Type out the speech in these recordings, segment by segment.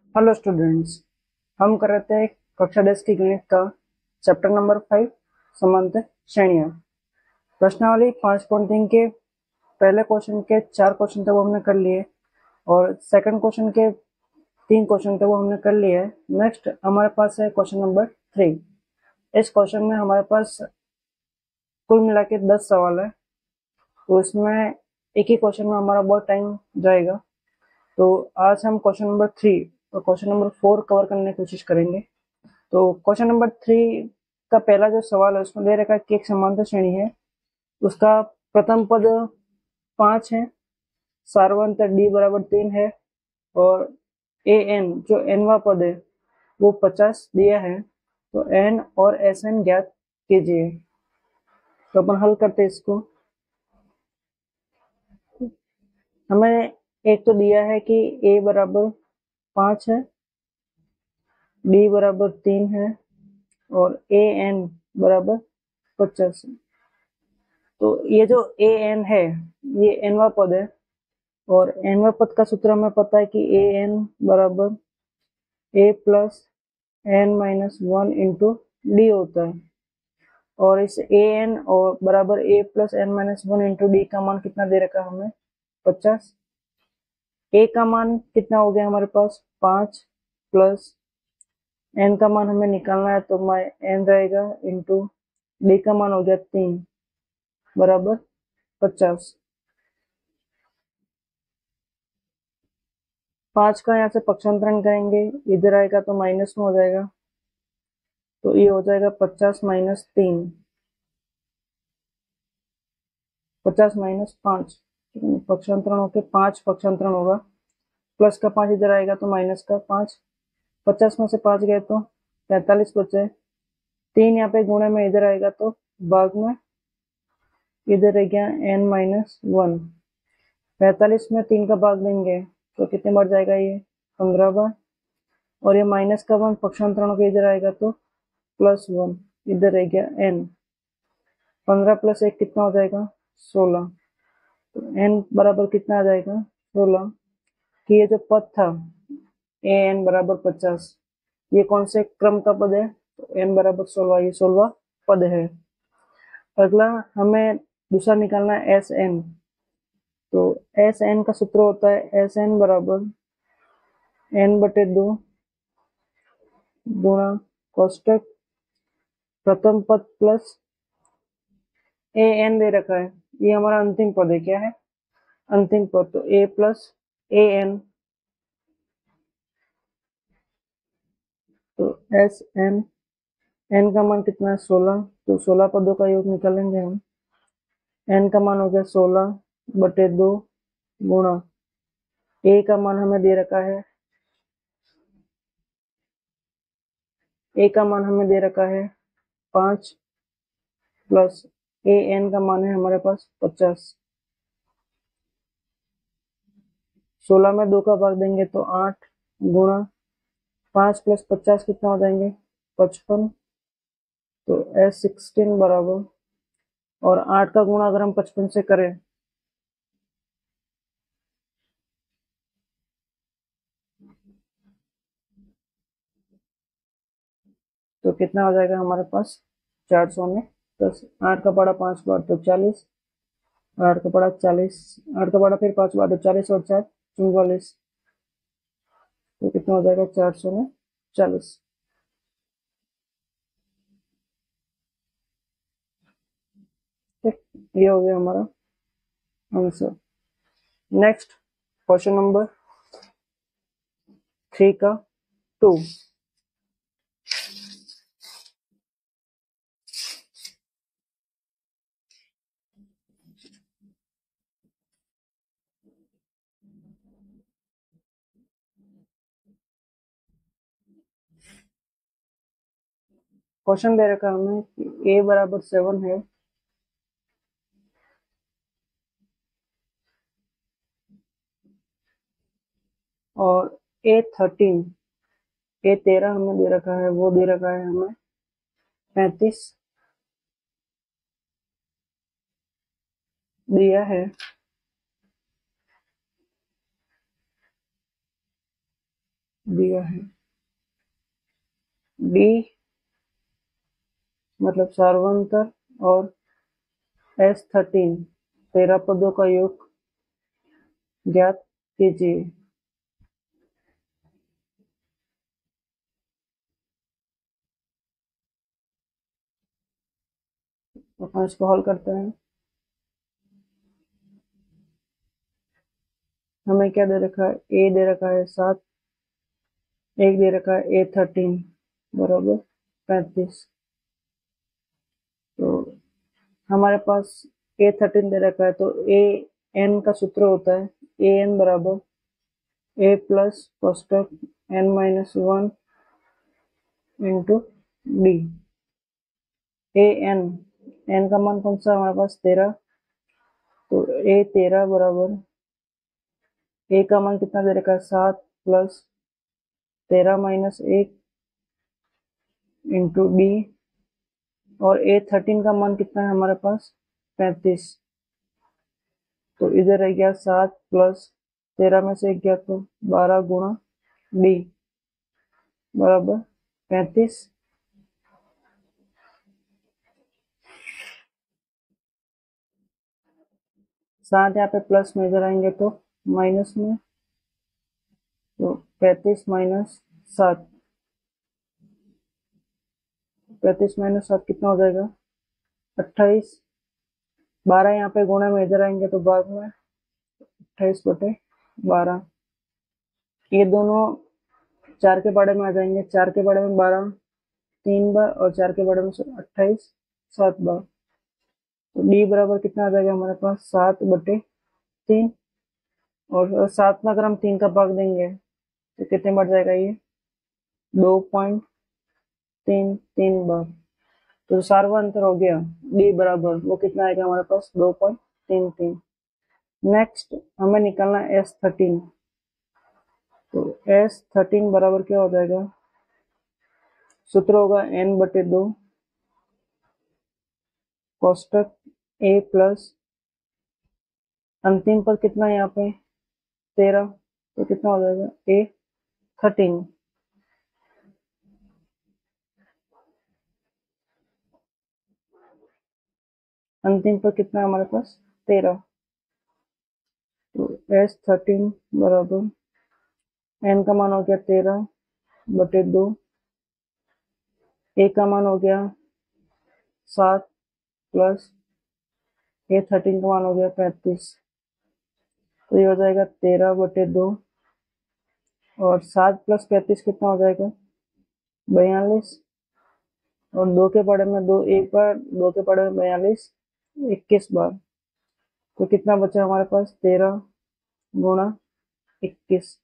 Hello students. हम कर रहे थे कक्षा 10 की गणित का चैप्टर नंबर 5 समांतर श्रेणियां। प्रश्नावली 5.3 के पहले क्वेश्चन के 4 क्वेश्चन तक वो हमने कर लिए और सेकंड क्वेश्चन के 3 क्वेश्चन तक वो हमने कर लिए है। नेक्स्ट हमारे पास है क्वेश्चन नंबर 3। इस क्वेश्चन में हमारे पास कुल मिला के 10 सवाल है, तो इसमें एक ही क्वेश्चन में हमारा बहुत टाइम जाएगा। तो आज हम क्वेश्चन नंबर 3 और क्वेश्चन नंबर 4 कवर करने की कोशिश करेंगे। तो क्वेश्चन नंबर 3 का पहला जो सवाल है उसमें दे रखा है कि एक समांतर श्रेणी है, उसका प्रथम पद 5 है, सारवंत डी बराबर 3 है और ए एन जो एनवा पद है वो 50 दिया है। तो एन और एस एन ज्ञात कीजिए। तो अपन हल करते हैं इसको। हमें एक तो दिया है कि ए बराबर 5 है, डी बराबर 3 है और ए एन बराबर 50 है। तो ये जो ए एन है ये एनवा पद है और एनवा पद का सूत्र हमें पता है कि ए एन बराबर a plus n minus 1 into d होता है। और इस ए एन और बराबर a plus n minus 1 into d का मान कितना दे रखा है हमें 50। ए का मान कितना हो गया हमारे पास 5 प्लस एन का मान हमें निकालना है तो माई एन रहेगा इंटू डी का मान हो गया 3 बराबर 50। 5 का यहाँ से पक्षांतरण करेंगे, इधर आएगा तो माइनस में हो जाएगा, तो ये हो जाएगा 50 माइनस 3, 50 माइनस 5, पक्षांतरण होके 5 पक्षांतरण होगा, प्लस का 5 इधर आएगा तो माइनस का 5, 50 में से 5 गए तो 45 बचे, 3 यहाँ पे गुणे में इधर आएगा तो भाग में इधर रह गया n माइनस 1। 45 में 3 का भाग देंगे तो कितने बार जाएगा ये 15 बार, और ये माइनस का 1 पक्षांतरण होकर इधर आएगा तो प्लस 1, इधर रह गया n। 15 प्लस 1 कितना हो जाएगा 16, तो n बराबर कितना आ जाएगा 16। कि ये जो पद था ए एन बराबर 50 ये कौन से क्रम का पद है, तो n बराबर 16, ये 16 पद है। अगला हमें दूसरा निकालना है एस एन। तो एस एन का सूत्र होता है एस एन बराबर n बटे 2 गुणा कोष्टक प्रथम पद प्लस ए एन दे रखा है, ये हमारा अंतिम पद है। क्या है अंतिम पद, तो ए प्लस ए एन, तो एस एन, एन का मान कितना है 16, तो 16 पदों का योग निकालेंगे हम। एन का मान हो गया 16 बटे 2 गुणा ए का मान हमें दे रखा है, ए का मान हमें दे रखा है 5 प्लस ए एन का मान है हमारे पास 50। 16 में 2 का भाग देंगे तो 8 गुणा 5 प्लस 50 कितना हो जाएंगे 55, तो S16 बराबर, और 8 का गुणा अगर हम 55 से करें तो कितना हो जाएगा हमारे पास 400 में 10, 8 का पड़ा 5 बार तो 40, 8 का पड़ा 40, 8 का पड़ा फिर 5 बार तो 40 और 4 44, तो कितना हो जाएगा 400 में 40। ठीक, ये हो गया हमारा आंसर। नेक्स्ट क्वेश्चन नंबर 3 का 2। क्वेश्चन दे रखा है हमें कि a बराबर 7 है और A13, A13 हमें दे रखा है, वो दे रखा है हमें 35 दिया है। दिया है। डी मतलब सार्वंतर और S13 13 पदों का योग ज्ञात कीजिए। अपन इसको हल करते हैं। हमें क्या दे रखा है, ए दे रखा है 7, एक दे रखा है A13 बराबर 35। तो हमारे पास A13 दे रखा है, तो ए एन का सूत्र होता है ए एन बराबर ए प्लस कोष्टक n-1 into d. A N का मान कौन सा हमारे पास 13, तो A13 बराबर ए का मान कितना दे रखा है 7 प्लस 13-1 इंटू डी, और A13 का मान कितना है हमारे पास 35। तो इधर रह गया 7 प्लस 13 में से 1 गया तो 12 गुणा डी बराबर 35। 7 यहाँ पे प्लस में, इधर आएंगे तो माइनस में, तो 35 माइनस 7, 35 माइनस 7 कितना हो जाएगा 28। 12 यहाँ पे गुणा में, इधर आएंगे तो बाद में 28/12। ये दोनों 4 के बारे में आ जाएंगे, 4 के बारे में 12 3 बार और 4 के बारे में 28 7 बार। तो डी बराबर कितना आ जाएगा हमारे पास 7/3, और 7 में अगर हम 3 का भाग देंगे तो कितने बढ़ जाएगा ये 2.33 बार। तो सार्वंतर हो गया डी बराबर वो कितना आएगा हमारे पास 2.33। नेक्स्ट हमें निकालना है S13। तो S13 बराबर क्या हो जाएगा, सूत्र होगा n/2 कोष्टक ए प्लस अंतिम पद कितना है यहाँ पे 13, तो कितना हो जाएगा A13। अंतिम पद कितना है हमारे पास 13। तो S13 बराबर n का मान हो गया 13/2, ए का मान हो गया 7 प्लस A13 का मान हो गया 35। तो ये हो जाएगा 13/2, और 7 प्लस 35 कितना हो जाएगा 42, और 2 के पड़े में 2 एक बार, 2 के पड़े में 42 21 बार। तो कितना बचा हमारे पास 13 गुणा 21,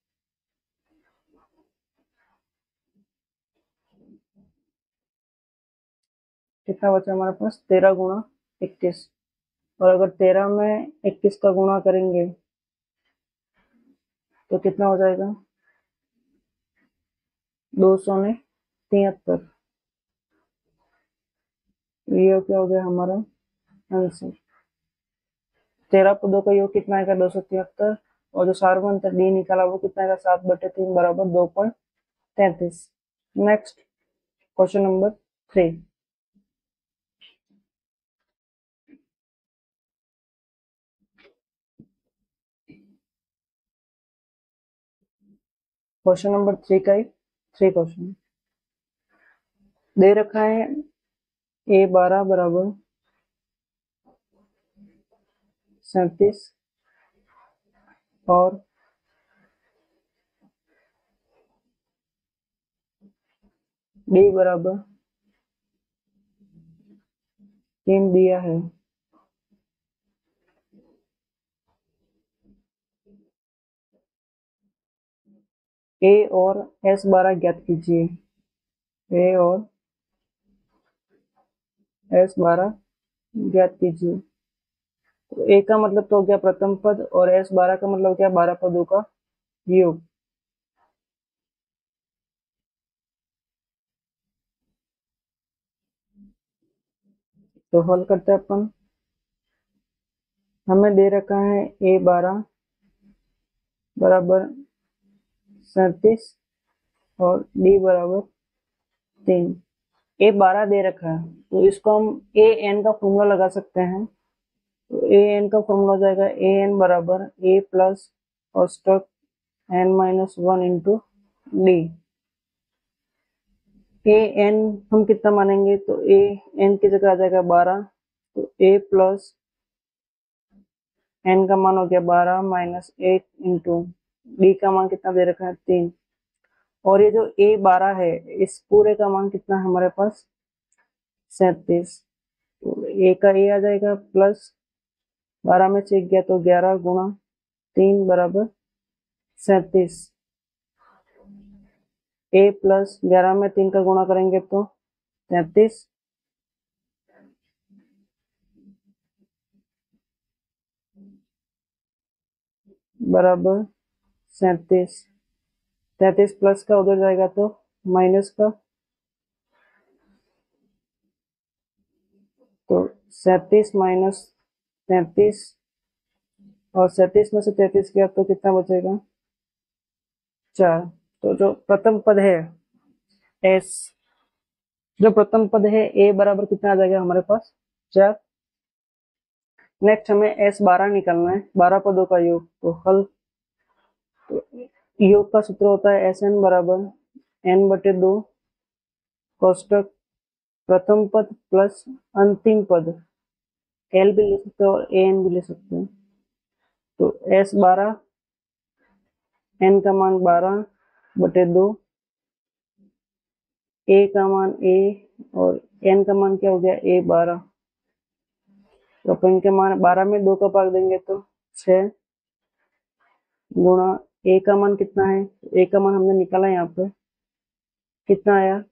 कितना बचा हमारे पास 13 गुणा 21। और अगर 13 में 21 का गुणा करेंगे तो कितना हो जाएगा 273। ये क्या हो गया हमारा आंसर। 13 पदों का योग कितना आएगा 273, और जो सार्वंतर डी निकाला वो कितना आएगा 7/3 बराबर 2.33। Next question number 3। Question number 3 का ही 3 क्वेश्चन दे रखा है A12 बराबर 37 और डी बराबर 3 दिया है। ए और S12 ज्ञात कीजिए। ए और S12 ज्ञात कीजिए। तो ए का मतलब तो हो गया प्रथम पद, और S12 का मतलब क्या 12 पदों का योग। तो हल करते हैं अपन। हमें दे रखा है A12 बराबर 37 और डी बराबर 3। ए 12 दे रखा है तो इसको हम ए एन का फॉर्मूला लगा सकते हैं। तो ए एन का फॉर्मूला हो जाएगा ए एन बराबर ए प्लस औसतक n minus 1 into d. A n हम कितना मानेंगे तो ए एन की जगह आ जाएगा 12, तो ए प्लस एन का मान हो गया 12 माइनस 8 इंटू डी का मान कितना दे रखा है 3। और ये जो ए 12 है इस पूरे का मान कितना है हमारे पास 37। तो ए का ए आ जाएगा प्लस 12 में से गया तो 11 गुणा 3 बराबर 37। ए प्लस 11 में 3 का गुणा करेंगे तो 33 बराबर 37। 33 प्लस का उधर जाएगा तो माइनस का, तो 37 माइनस 33 और 37 में से 33 गया तो कितना बचेगा 4। तो जो प्रथम पद है एस, जो प्रथम पद है ए बराबर कितना आ जाएगा हमारे पास 4। नेक्स्ट हमें एस 12 निकालना है, 12 पदों का योग। तो हल, तो योग का सूत्र होता है एस एन बराबर एन बटे 2 कोष्टक प्रथम पद प्लस अंतिम पद, एल भी ले सकते हैं और ए एन भी ले सकते हैं। तो एस 12 एन का मान 12 बटे 2, ए का मान ए और एन का मान क्या हो गया ए 12। तो अपन के मान 12 में 2 का भाग देंगे तो 6 गुणा ए का मान कितना है, ए का मान हमने निकाला यहाँ पे कितना आया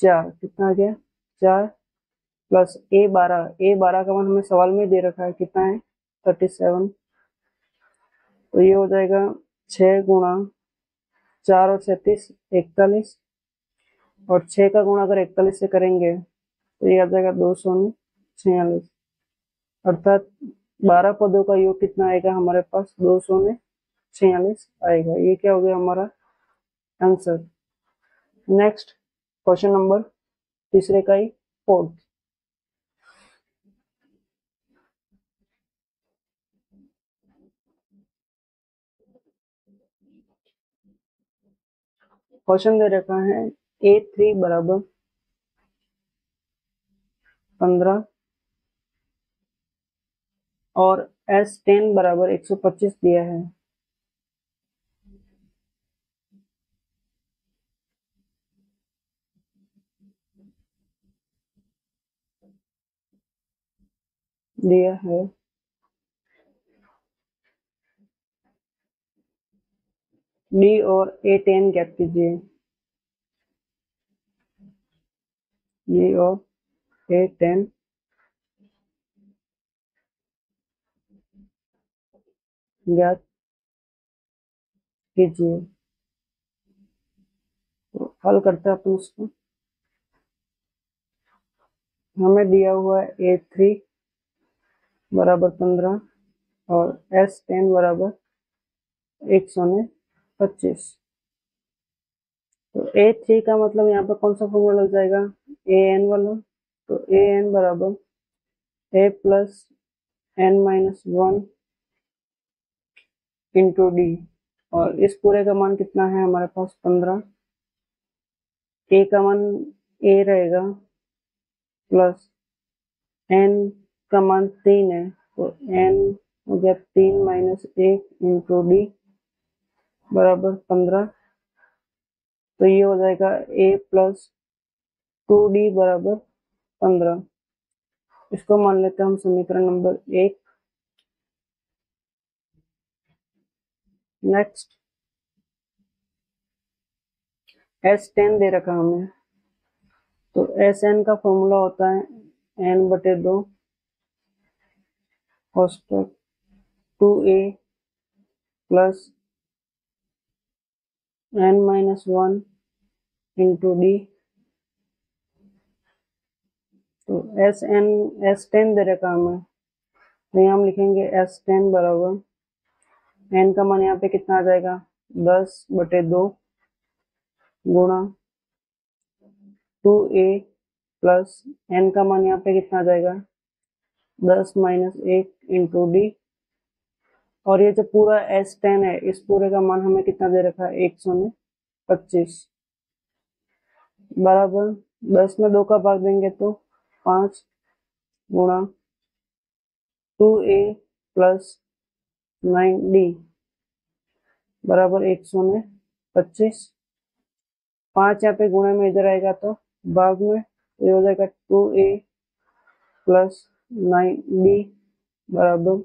4, कितना आ गया 4 प्लस ए 12 का मान हमें सवाल में दे रखा है कितना है 37। तो ये हो जाएगा 6 गुणा 4 और 37 41, और 6 का गुणा अगर 41 से करेंगे तो ये आ जाएगा 246, अर्थात 12 पदों का योग कितना आएगा हमारे पास 246 आएगा। ये क्या हो गया हमारा आंसर। नेक्स्ट क्वेश्चन नंबर तीसरे का ही फोर्थ। क्वेश्चन दे रखा है A3 बराबर 15 और S10 बराबर 125 दिया है। दिया है D और A10 ज्ञात कीजिए। D और A10 ज्ञात कीजिए। तो हल करते हैं अपन उसको। हमें दिया हुआ है A3 बराबर 15 और S10 बराबर 125। तो A3 का मतलब यहाँ पर कौन सा फॉर्मूला लग जाएगा AN वाला। तो AN बराबर A plus N minus 1 into d, और इस पूरे का मान कितना है हमारे पास 15। ए का मान ए रहेगा प्लस एन का मान 3 है, तो एन हो गया 3 माइनस 1 इंटू डी बराबर 15। तो ये हो जाएगा ए प्लस 2D बराबर 15। इसको मान लेते हैं हम समीकरण नंबर 1। नेक्स्ट S10 दे रखा हमें, तो Sn का फॉर्मूला होता है n बटे 2 कोष्टक 2a plus n minus 1 into D. तो S10 दे रखा हमें, तो यहाँ हम लिखेंगे S10 बराबर n का मान यहाँ पे कितना आ जाएगा 10 बटे 2 गुणा 2a प्लस n का मान यहाँ पे कितना आ जाएगा 10 माइनस 1 इंटू डी, और ये जो पूरा S10 है इस पूरे का मान हमें कितना दे रखा है 125 बराबर 10 में 2 का भाग देंगे तो 5 गुणा 2a प्लस 9d बराबर 125। 5 यहाँ पे गुणा में इधर आएगा तो भाग में ये हो जाएगा 2a प्लस 9d बराबर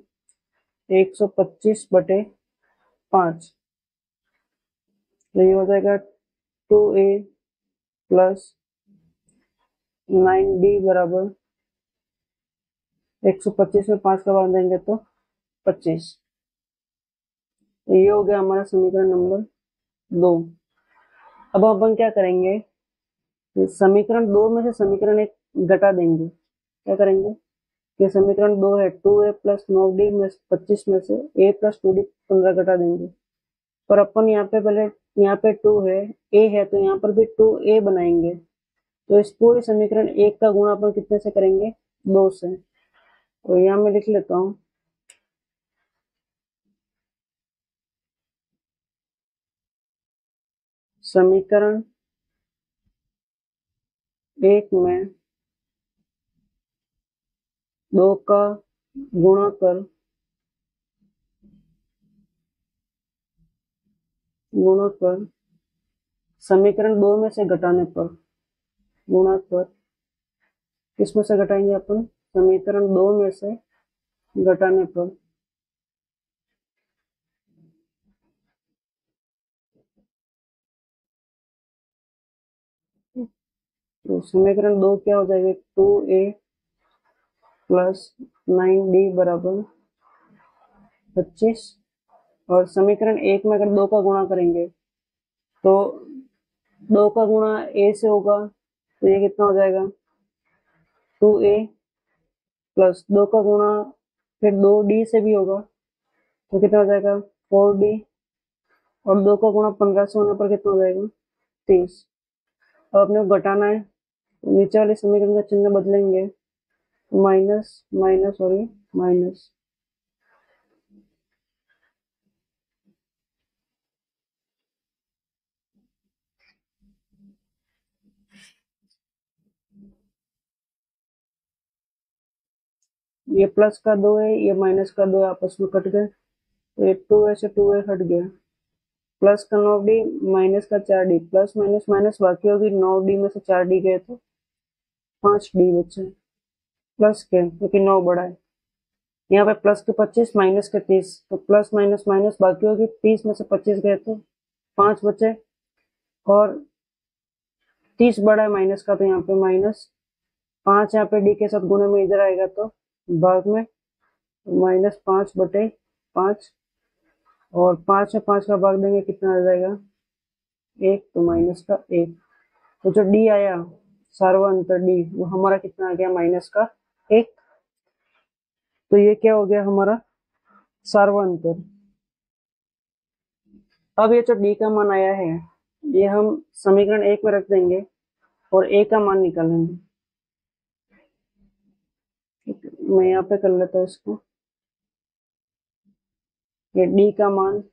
125/5। तो ये हो जाएगा 2a प्लस 9d बराबर 125 में 5 का भाग देंगे तो 25। तो ये हो गया हमारा समीकरण नंबर 2। अब अपन क्या करेंगे, समीकरण 2 में से समीकरण 1 घटा देंगे। क्या करेंगे कि समीकरण 2 है 2a प्लस 9d में 25 में से a प्लस 2d 15 घटा देंगे। पर अपन यहाँ पे पहले यहाँ पे 2 है a है तो यहाँ पर भी 2a बनाएंगे। तो इस पूरे समीकरण 1 का गुणा अपन कितने से करेंगे 2 से। तो यहाँ मैं लिख लेता हूँ समीकरण 1 में 2 का गुणा कर समीकरण 2 में से घटाने पर गुणा कर किस में से घटाएंगे अपन समीकरण 2 में से घटाने पर तो समीकरण 2 क्या हो जाएगा 2a प्लस 9d बराबर 25। और समीकरण 1 में अगर 2 का गुणा करेंगे तो 2 का गुणा a से होगा तो ये कितना हो जाएगा 2a प्लस 2 का गुणा फिर 2d से भी होगा तो कितना हो जाएगा 4d, और 2 का गुणा 15 से होने पर कितना हो जाएगा 30। अब अपने को घटाना है तो नीचे वाले समीकरण का चिन्ह बदलेंगे, माइनस माइनस और ये माइनस। ये प्लस का 2 है ये माइनस का 2 आपस में कट गए तो ये 2a से 2a हट गया, प्लस का 9d माइनस का 4d, प्लस माइनस माइनस बाकी होगी 9d में से 4d गए तो 5d बचे, प्लस के क्योंकि 9 बड़ा है। यहाँ पे प्लस के 25 माइनस के 30 तो प्लस माइनस माइनस बाकी होगी 30 में से 25 गए तो 5 बचे, और 30 बड़ा है माइनस का तो यहाँ पे माइनस 5 यहाँ पे डी के साथ गुणे में इधर आएगा तो भाग में -5/5, और 5 में 5 का भाग देंगे कितना आ जाएगा 1 तो माइनस का 1। तो जो डी आया सार्वअंतर डी वो हमारा कितना आ गया -1। तो ये क्या हो गया हमारा सार्वअंतर। अब ये जो डी का मान आया है ये हम समीकरण 1 में रख देंगे और ए का मान निकालेंगे। मैं यहाँ पे कर लेता हूँ इसको, ये डी का मान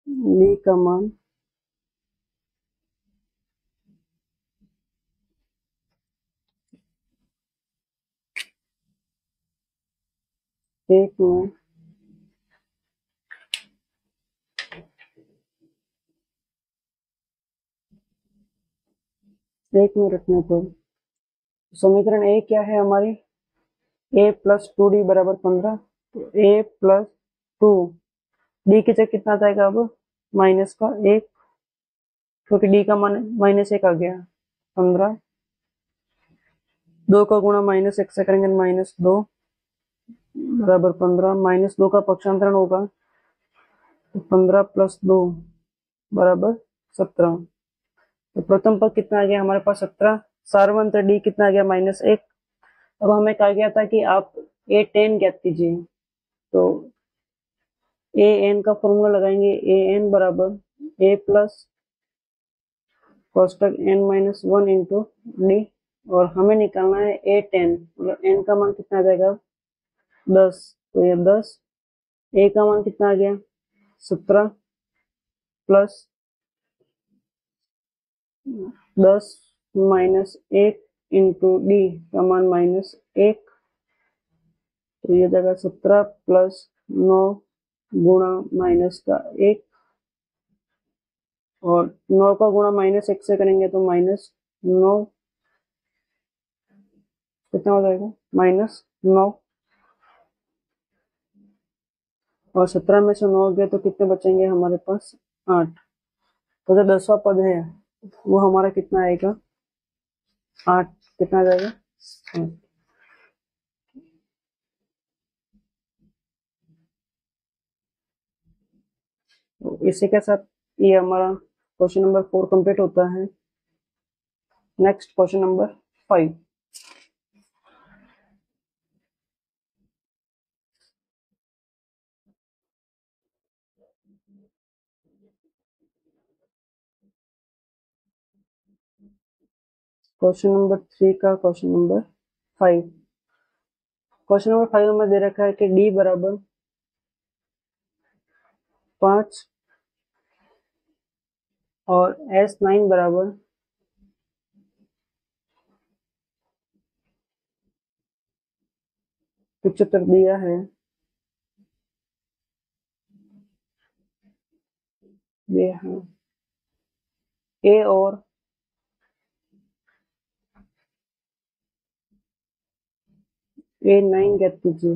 डी का मान एक में रखने पर समीकरण ए क्या है हमारी a प्लस 2d बराबर 15। तो a प्लस 2 डी की जगह कितना जाएगा अब माइनस का 1 क्योंकि डी का मान -1 आ गया 15। 2 का गुणा -1 से करेंगे -2 बराबर 15, -2 का पक्षांतरण होगा तो 15 + 2 बराबर 17। तो प्रथम पद कितना आ गया हमारे पास 17, सारवन तो डी कितना आ गया -1। अब हमें कहा गया था कि आप A10 ज्ञात कीजिए, तो an का फॉर्मूला लगाएंगे, an बराबर a प्लस कोष्टक n-1 इंटू डी, और हमें निकालना है A10, मतलब n का मान कितना आ जाएगा 10, तो ये 10, a का मान कितना आ गया 17 प्लस 10 -1 इंटू डी का मान -1, तो ये जगह 17 प्लस 9 गुणा -1, और 9 का गुणा -1 से करेंगे तो -9 कितना हो जाएगा -9, और 17 में से 9 गए तो कितने बचेंगे हमारे पास 8। तो जो 10वां पद है वो हमारा कितना आएगा 8, कितना आ जाएगा 8। तो इसी के साथ ये हमारा क्वेश्चन नंबर 4 कंप्लीट होता है। Next question number 5। Question number 3 का क्वेश्चन नंबर 5। क्वेश्चन नंबर 5 में दे रखा है कि d बराबर 5 और S9 बराबर 75 दिया है। ये है A और A9 ज्ञात कीजिए।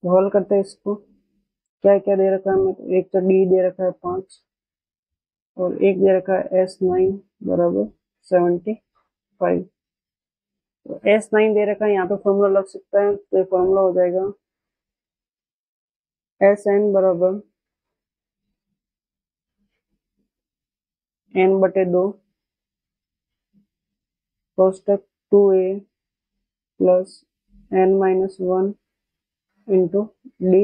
तो हल करते हैं इसको, क्या क्या दे रखा है हमें, तो एक तो D दे रखा है 5 और एक दे रखा है S9 बराबर 75। तो S9 दे रखा है, यहाँ पे फॉर्मूला लग सकता है, तो ये फॉर्मूला हो जाएगा Sn बराबर n/2 कोष्टक 2a plus n-1 into d,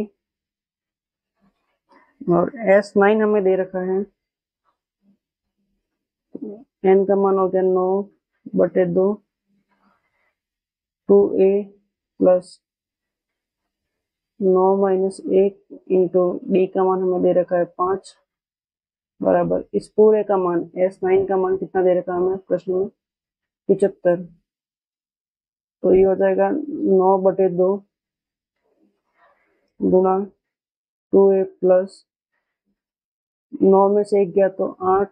और S9 हमें दे रखा है, n का मान हो गया 9/2 2a प्लस 9-1 इंटू डी का मान हमें दे रखा है 5 बराबर इस पूरे का मान S9 का मान कितना दे रखा है हमें प्रश्न में 75। तो ये हो जाएगा 9/2 गुणा 2a प्लस 9 में से 1 गया तो 8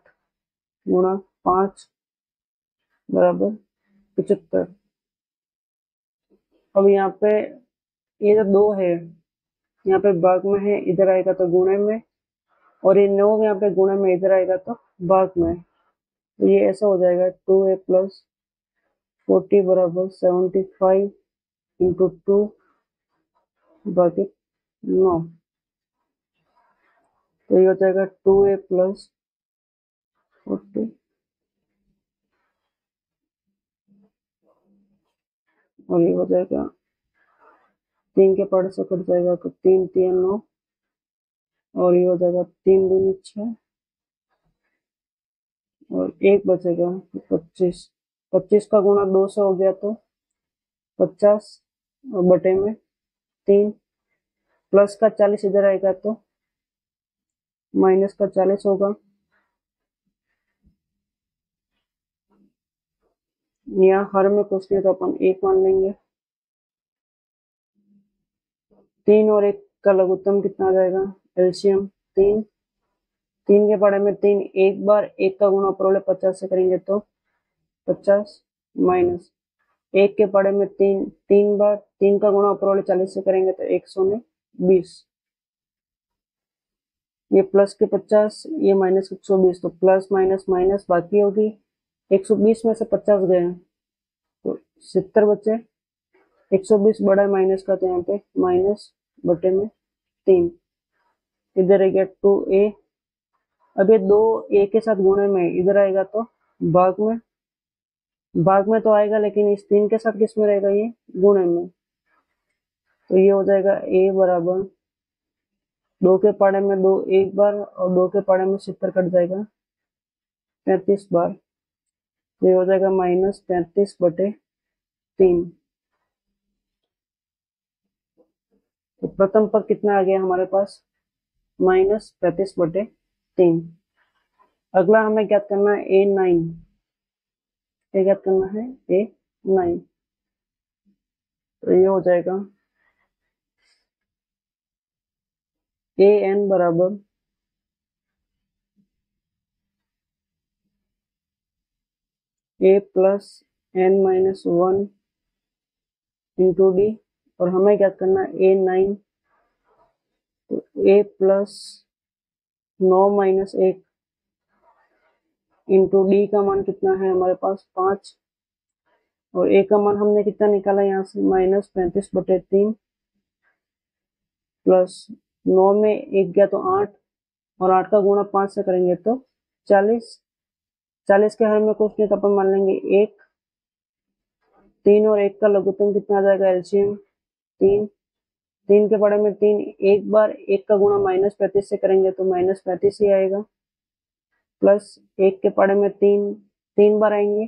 गुणा 5 बराबर 75। अब यहाँ पे ये जो 2 है यहाँ पे भाग में है, इधर आएगा तो गुणे में, और ये 9 यहाँ पे गुणे में इधर आएगा तो भाग में, तो ये ऐसा हो जाएगा 2a प्लस 40 बराबर 75 इंटू 2 भागे 9, तो ये हो जाएगा 2a प्लस 40 और ये हो जाएगा 3 के पार्ट से कट जाएगा तो 3 3 9, और ये हो जाएगा 3 दूनी 6 और 1 बचेगा 25। 25 का गुणा 2 से हो गया तो 50 और बटे में 3, प्लस का 40 इधर आएगा तो माइनस का 40 होगा। यहाँ हर में कुछ नहीं तो अपन 1 मान लेंगे। 3 और 1 का लघुत्तम कितना आ जाएगा एलसीएम 3, 3 के पढ़े में 3 एक बार, 1 का गुणा ऊपर वाले 50 से करेंगे तो 50 माइनस 1 के पढ़े में 3 3 बार, 3 का गुणा ऊपर वाले 40 से करेंगे तो 120, ये प्लस के 50 ये माइनस 120, तो प्लस माइनस माइनस बाकी होगी, 120 में से 50 गए तो 70 बचे। 120 बड़ा है माइनस का, तो यहाँ पे माइनस बटे में 3। इधर रह गया 2a। अब ये 2a के साथ गुणे में इधर आएगा तो भाग में तो आएगा, लेकिन इस 3 के साथ किस में रहेगा, ये गुणे में। तो ये हो जाएगा a बराबर 2 के पाड़े में 2 एक बार, और 2 के पाड़े में 70 कट जाएगा 35 बार। तो ये हो जाएगा -35 बटे 3। तो प्रथम पद कितना आ गया हमारे पास, -35 बटे 3। अगला हमें ज्ञात करना है a9। ये ज्ञात करना है a9। तो ये हो जाएगा an बराबर a plus n-1 into d, और हमें क्या करना है a9। तो a प्लस 9-1 इंटू डी का मान कितना है हमारे पास 5, और a का मान हमने कितना निकाला यहाँ से -35 बटे 3, प्लस 9 में 1 गया तो 8, और 8 का गुणा 5 से करेंगे तो 40। 40 के हर में कुछ नहीं तो अपन मान लेंगे 1। 3 और 1 का लघुत्तम कितना आ जाएगा, एलसीएम 3। 3 के बड़े में 3 एक बार, 1 का गुणा -35 से करेंगे तो -35 ही आएगा, प्लस 1 के पड़े में 3 3 बार आएंगे।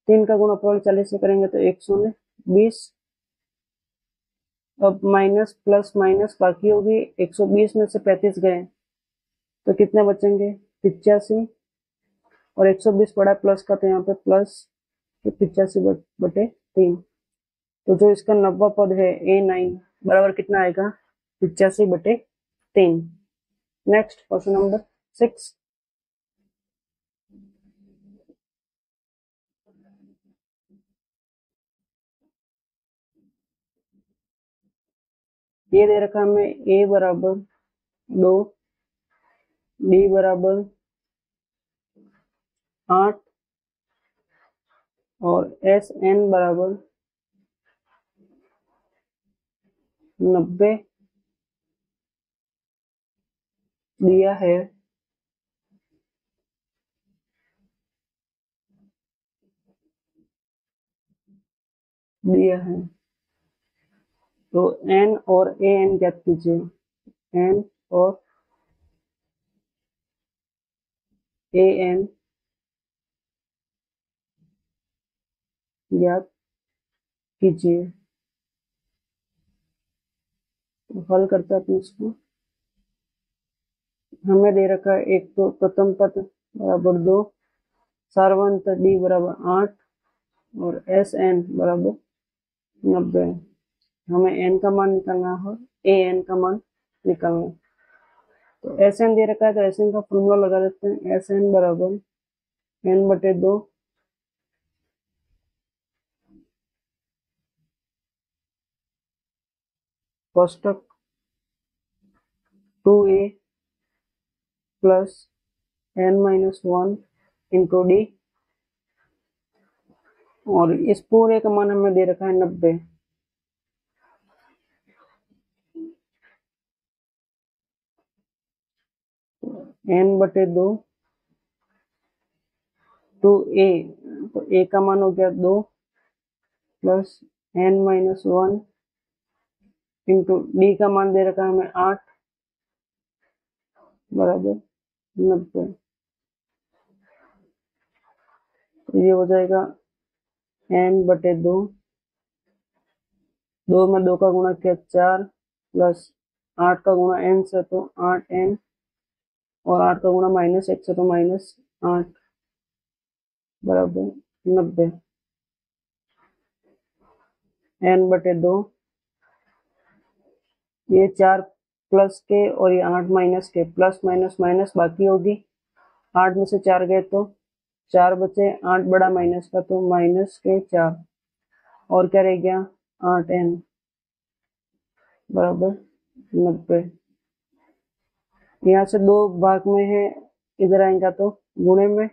3 का गुणा 40 से करेंगे तो 120। अब माइनस प्लस माइनस बाकी होगी। 120 में से 35 गए तो कितने बचेंगे 85, और 120 पड़ा है प्लस का, तो यहाँ पे प्लस 85 बटे 3। तो जो इसका 90वां पद है a9 बराबर कितना आएगा, 85 बटे 3। Next question number 6। ये दे रखा है हमें a बराबर 2, d बराबर 8 और sn बराबर 90 दिया है। तो n और an ज्ञात कीजिए। n और an ज्ञात कीजिए। तो हल करते हैं अपने इसको। हमें दे रखा है एक तो प्रथम पद बराबर 2, सारवंत d बराबर 8 और sn बराबर 90। हमें n का मान निकालना है और an का मान निकालना है। तो sn दे रखा है तो sn का फॉर्मूला लगा देते हैं। sn बराबर n बटे 2 कोष्टक 2a plus n-1 into d, और इस पूरे का मान हमें दे रखा है 90। n बटे 2 2a, तो a का मान हो गया 2 प्लस n-1 इंटू डी का मान दे रखा है हमें 8 बराबर 90। तो ये हो जाएगा n बटे 2, 2 में 2 का गुणा किया 4, प्लस 8 का गुणा n से तो 8n, और 8 का गुणा -1 से तो -8 बराबर 90। n बटे 2, ये 4 प्लस के और ये 8 माइनस के, प्लस माइनस माइनस बाकी होगी। 8 में से 4 गए तो 4 बचे, 8 बड़ा माइनस का तो माइनस के 4, और क्या रह गया 8n बराबर 90। यहाँ से 2 भाग में है, इधर आएगा तो गुणे में,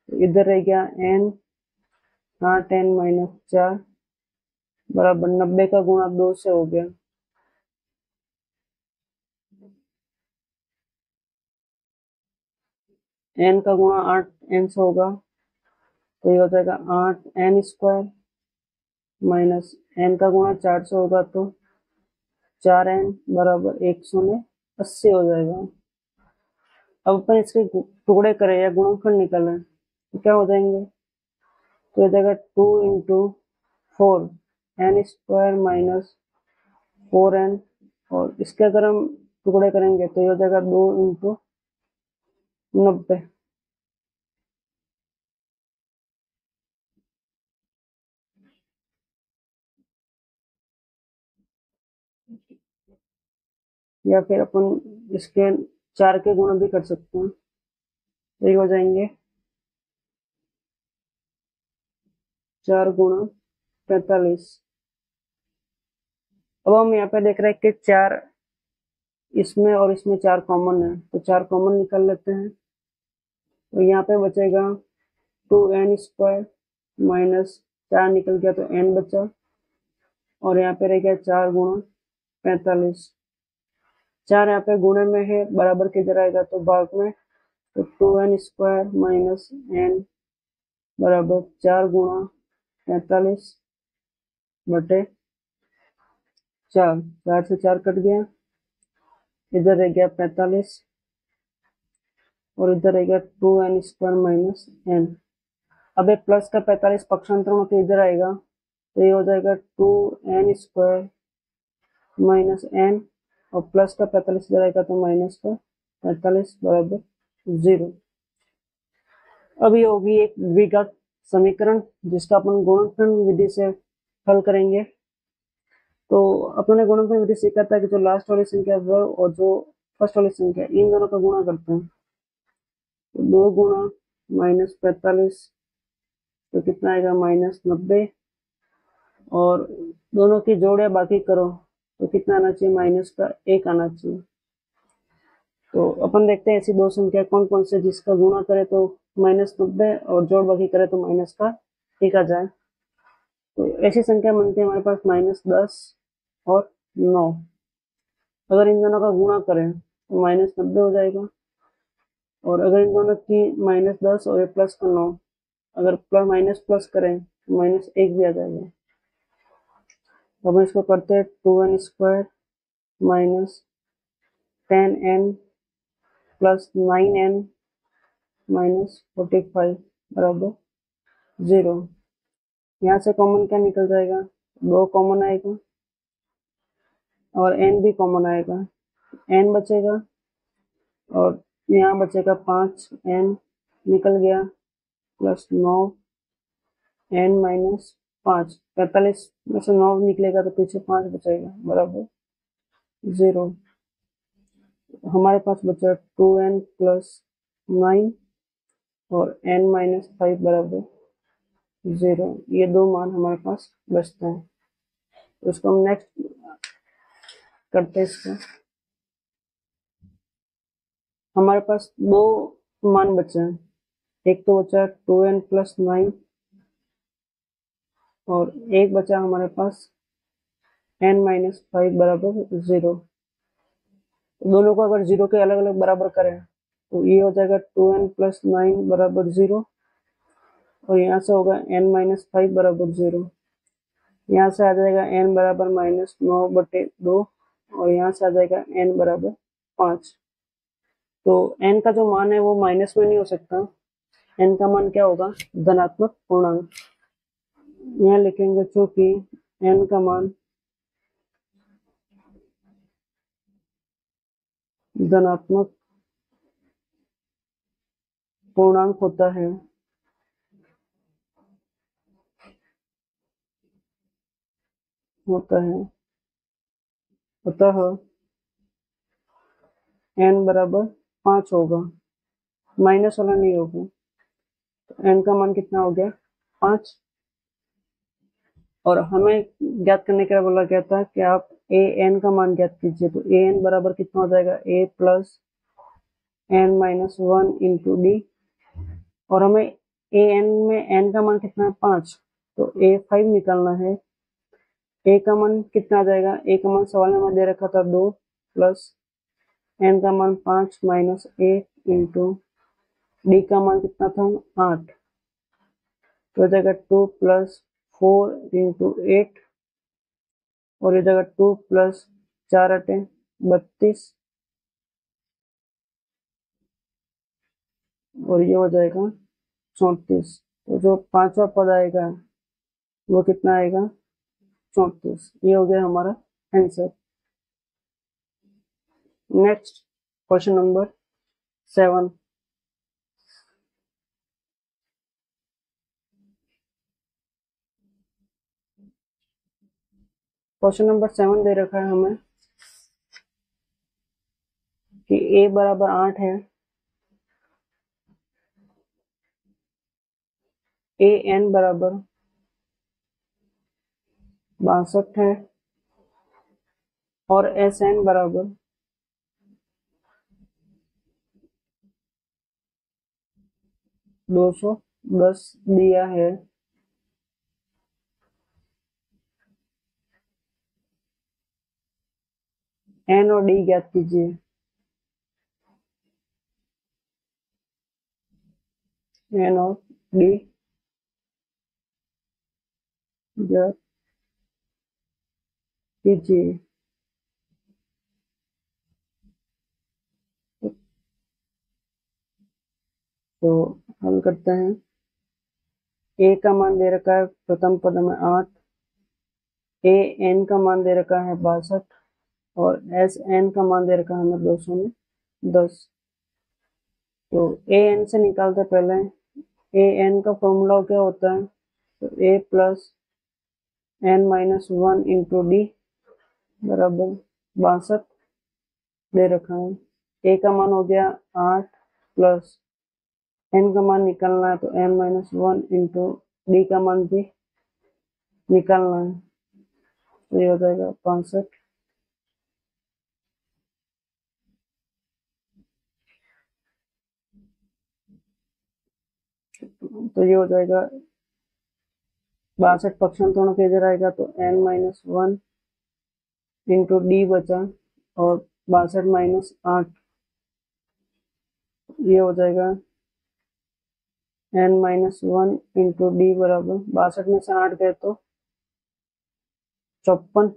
इधर रह गया n, 8 n माइनस 4 बराबर 90 का गुणा 2 से हो गया। n का गुणा 8 n से होगा तो ये हो जाएगा 8 n स्क्वायर माइनस n का गुणा 4 से होगा तो 4 n बराबर 180 हो जाएगा। अब अपन इसके टुकड़े करें या गुणनफल निकालें तो क्या हो जाएंगे, तो हो जाएगा 2 into 4 n square minus 4n, और इसके अगर हम टुकड़े करेंगे तो ये हो जाएगा 2 इंटू 90। या फिर अपन इसके 4 के गुणा भी कर सकते हैं, तो ये हो जाएंगे 4 गुणा 45। अब हम यहाँ पे देख रहे हैं कि 4 इसमें और इसमें 4 कॉमन है, तो 4 कॉमन निकाल लेते हैं। तो यहाँ पे बचेगा 2n स्क्वायर माइनस 4 निकल गया तो n बचा, और यहाँ पे रह गया 4 गुणा 45। 4 यहाँ पे गुणे में है, बराबर किधर आएगा तो भाग में, तो 2n स्क्वायर माइनस n बराबर 4 गुणा 45 बटे 4। 4 से 4 कट गया, इधर रह गया 45 और इधर रह गया 2n स्क्वायर माइनस n। अब एक प्लस का 45 पक्षांतरण होकर इधर आएगा तो ये हो जाएगा 2n स्क्वायर माइनस n, और प्लस का 45 इधर आएगा तो माइनस का 45 बराबर 0। अब ये होगी एक द्विघात समीकरण जिसका अपन गुणनफल विधि से हल करेंगे। तो अपने गुणनफल विधि सीखा था कि जो लास्ट वाली संख्या और जो फर्स्ट वाली संख्या इन दोनों का गुणा करते हैं, तो 2 गुणा माइनस 45 तो कितना आएगा माइनस 90, और दोनों की जोड़ या बाकी करो तो कितना आना चाहिए, माइनस का 1 आना चाहिए। तो अपन देखते हैं ऐसी दो संख्या कौन कौन से जिसका गुणा करे तो माइनस 90 और जोड़ बाकी करे तो माइनस का 1 आ जाए। तो ऐसी संख्या बनती है हमारे पास माइनस 10 और 9। अगर इन दोनों का गुणा करें तो माइनस 90 हो जाएगा, और अगर इन दोनों की माइनस 10 और प्लस का 9 अगर प्लस माइनस प्लस करें तो माइनस 1 भी आ जाएगा। तो हम इसको करते हैं 2n square minus 10n plus 9n minus 45 बराबर 0। यहाँ से कॉमन क्या निकल जाएगा, 2 कॉमन आएगा और n भी कॉमन आएगा, n बचेगा और यहाँ बचेगा 5n निकल गया प्लस 9n माइनस 5। 45 में से 9 निकलेगा तो पीछे 5 बचेगा बराबर 0। हमारे पास बचा 2n प्लस 9 और n माइनस 5 बराबर 0। ये दो मान हमारे पास बचते हैं। तो इसको हम नेक्स्ट करते हैं। इसको हमारे पास दो मान बचे हैं, एक तो बचा 2n प्लस 9 और एक बचा हमारे पास n माइनस 5 बराबर 0। दोनों को अगर 0 के अलग अलग बराबर करें तो ये हो जाएगा 2n प्लस 9 बराबर 0, और यहाँ से होगा n माइनस 5 बराबर 0। यहाँ से आ जाएगा n बराबर माइनस 9/2 और यहाँ से आ जाएगा n बराबर 5। तो n का जो मान है वो माइनस में नहीं हो सकता, n का मान क्या होगा, धनात्मक पूर्णांक। यहाँ लिखेंगे चूंकि n का मान धनात्मक पूर्णांक होता है अतः n बराबर 5 होगा, माइनस वाला नहीं होगा। तो n का मान कितना हो गया 5, और हमें ज्ञात करने के लिए बोला गया था कि आप a n का मान ज्ञात कीजिए। तो a n बराबर कितना हो जाएगा, a plus n minus 1 into d, और हमें ए एन में एन का मान कितना है 5, तो ए 5 निकालना है। ए का मान कितना आ जाएगा, ए का मान सवाल में दे रखा था 2 प्लस एन का मान 5 माइनस 8 इंटू डी का मान कितना था 8, तो हो जाएगा 2 प्लस 4 इंटू 8 और ये जगह 2 प्लस 4 अटे 32 और ये हो जाएगा 34। तो जो पांचवा पद आएगा वो कितना आएगा 34। ये हो गया हमारा answer. Next question number 7। Question number 7 दे रखा है हमें कि a बराबर 8 है, a n बराबर 62 है और एस एन बराबर 210 दिया है। एन और डी ज्ञात कीजिए। एन और डी ज्ञात कीजिए। तो हल करते हैं। ए का मान दे रखा है प्रथम पद में 8, ए एन का मान दे रखा है 62 और एस एन का मान दे रखा है हमें 210। तो ए एन से निकालते पहले ए एन का फॉर्मूला क्या होता है, तो a plus n minus 1 into d बराबर 62 दे रखा है। ए का मान हो गया 8 प्लस एन का मान निकालना है तो एन माइनस 1 इंटू डी का मान भी निकालना है, तो ये हो जाएगा 65। तो ये हो जाएगा 62 पक्षांतरों के इधर आएगा तो एन माइनस 1 इंटू डी बचा और 62 माइनस 8, ये हो जाएगा एन माइनस 1 इंटू डी बराबर 62 में से 8 गए तो 54।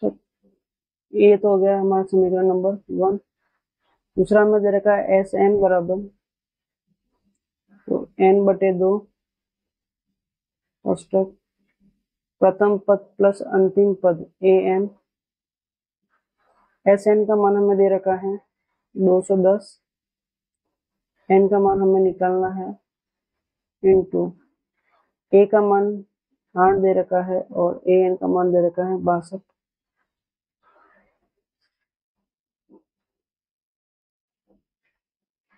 तो ये तो हो गया हमारा समीकरण नंबर 1। दूसरा में दे रखा है एस एन बराबर, तो एन बटे 2 औसतक प्रथम पद प्लस अंतिम पद ए एन। एस एन का मान हमें दे रखा है 210, एन का मान हमें निकालना है इंटू ए का मान 8 दे रखा है और ए एन का मान दे रखा है 62।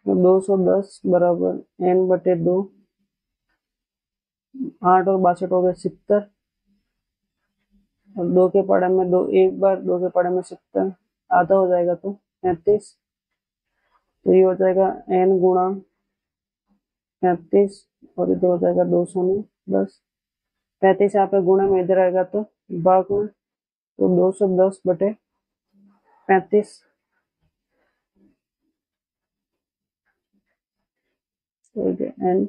तो 210 बराबर एन बटे 2, 8 और 62 हो गए 70 और 2 के पढ़े में 2 एक बार, 2 के पढ़े में 70 आधा हो जाएगा तो 35। तो ये हो जाएगा एन गुणा 35 और इधर हो जाएगा 210। 35 यहाँ पे गुणा में इधर आएगा तो भाग में, तो 210 बटे 35। ठीक है, एन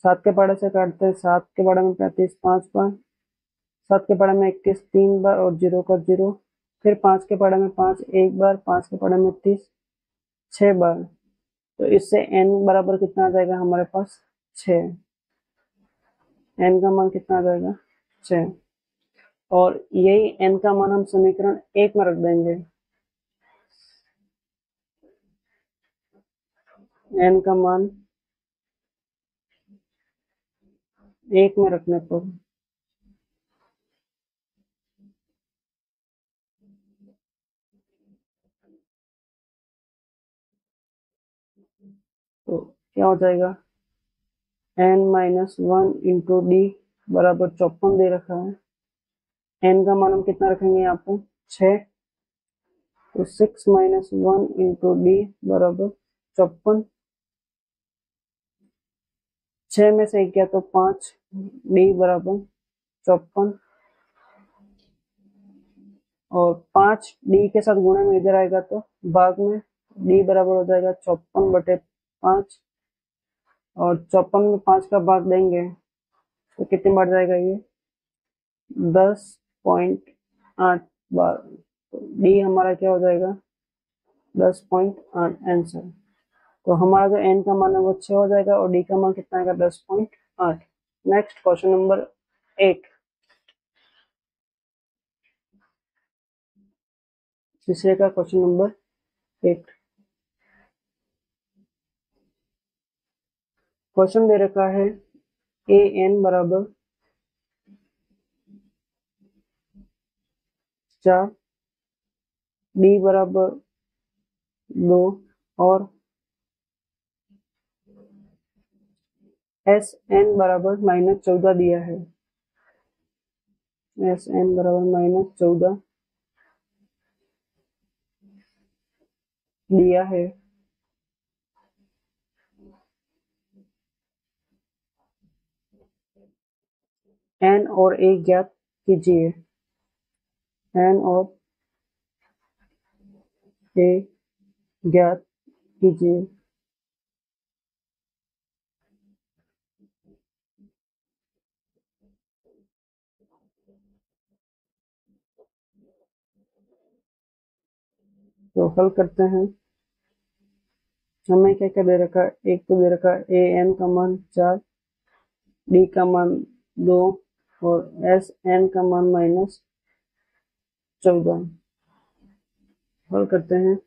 7 के पढ़े से काटते हैं, 7 के पढ़े में 35 5 बार, 7 के पढ़े में 21 3 बार और 0 का 0, फिर 5 के पढ़े में 5 एक बार, 5 के पढ़े में 30 6 बार। तो इससे n बराबर कितना आ जाएगा हमारे पास 6। n का मान कितना आ जाएगा 6 और यही n का मान हम समीकरण 1 में रख देंगे। n का मान 1 में रखने पर तो क्या हो जाएगा n माइनस 1 इंटू डी बराबर 54 दे रखा है। n का मान हम कितना रखेंगे यहाँ पर 6, तो 6 माइनस 1 इंटू डी बराबर 54, 6 में से 1 गया तो 5, डी बराबर 54 और 5 डी के साथ गुणे में इधर आएगा तो भाग में डी बराबर हो जाएगा 54/5 और 54 में 5 का भाग देंगे तो कितनी बार जाएगा ये 10.8 बार। तो डी हमारा क्या हो जाएगा 10.8 आंसर। तो हमारा जो एन का मान है वो 6 हो जाएगा और डी का मान कितना आएगा 10.8। नेक्स्ट क्वेश्चन नंबर 8, तीसरे का क्वेश्चन नंबर 8। क्वेश्चन दे रखा है ए एन बराबर 4, डी बराबर 2 और एस एन बराबर -14 दिया है। एस एन बराबर -14 दिया है। एन और ए ज्ञात कीजिए। एन और ए ज्ञात कीजिए। तो हल करते हैं। हमें क्या क्या दे रखा है, एक तो दे रखा है ए एन का मान 4, डी का मान 2 और एस एन का मान -14। हल करते हैं।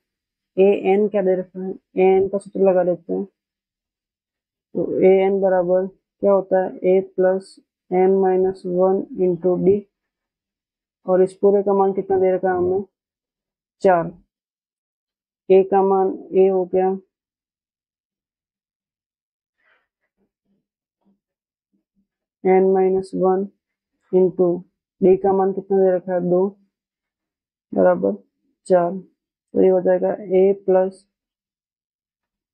ए एन क्या दे रखा है, ए एन का सूत्र लगा देते हैं। तो ए एन बराबर क्या होता है ए प्लस एन -1 इंटू डी और इस पूरे का मान कितना दे रखा है हमें 4। ए का मान ए हो गया n-1 इंटू डी का मान कितना दे रखा है 2 बराबर 4। तो ये हो जाएगा a प्लस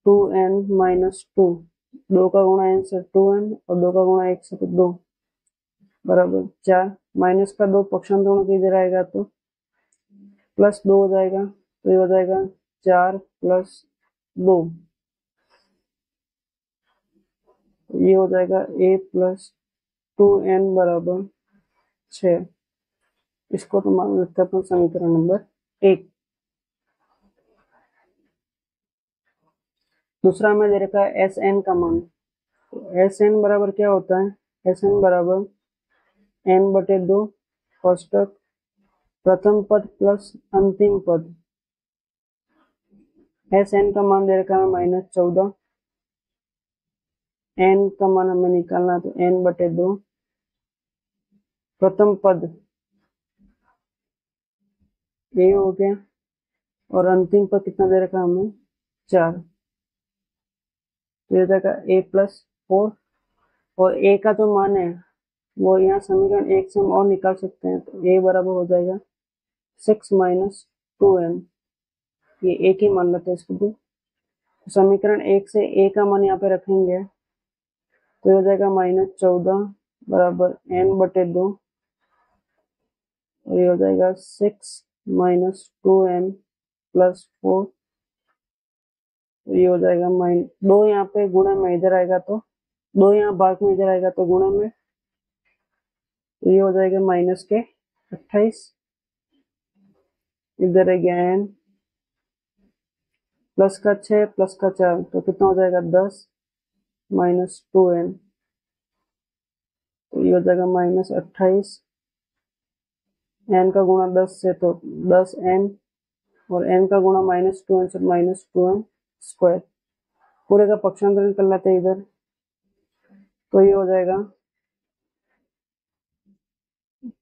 2n-2, 2 का गुणा n से 2n और 2 का गुणा 1 से 2 बराबर 4। माइनस का 2 पक्षांतरण के इधर आएगा तो प्लस 2 हो जाएगा। तो ये हो जाएगा 4 प्लस 2। तो ये हो जाएगा a प्लस 2n बराबर 6। इसको तो मान लेते हैं समीकरण नंबर 1। दूसरा हमें दे रखा है एस एन का मान। तो एस एन बराबर क्या होता है, एस एन बराबर n/2 कोष्टक प्रथम पद प्लस अंतिम पद। एस एन का मान दे रखा है -14, एन का मान हमें निकालना है तो n/2 प्रथम पद ए हो गया और अंतिम पद कितना दे रखा है हमें 4। तो ये जाएगा a प्लस 4 और a का जो मान है वो यहाँ समीकरण 1 से हम और निकाल सकते हैं। तो a बराबर हो जाएगा 6 - 2n। ये एक ही मान लेते हैं इसको भी। तो समीकरण 1 से a का मान यहाँ पे रखेंगे तो हो जाएगा -14 बराबर n/2 और ये हो जाएगा 6 - 2n प्लस 4। तो ये हो जाएगा 2 यहाँ पे गुणे में इधर आएगा तो 2 यहाँ भाग में इधर आएगा तो गुणे में। तो ये हो जाएगा माइनस के 28, इधर है n प्लस का 6 प्लस का 4 तो कितना हो जाएगा 10 - 2n। तो ये हो जाएगा -28, n का गुणा 10 से तो 10n और n का गुणा -2n से -2n स्क्वायर। पूरे का पक्षांतरण कर लेते हैं इधर तो ये हो जाएगा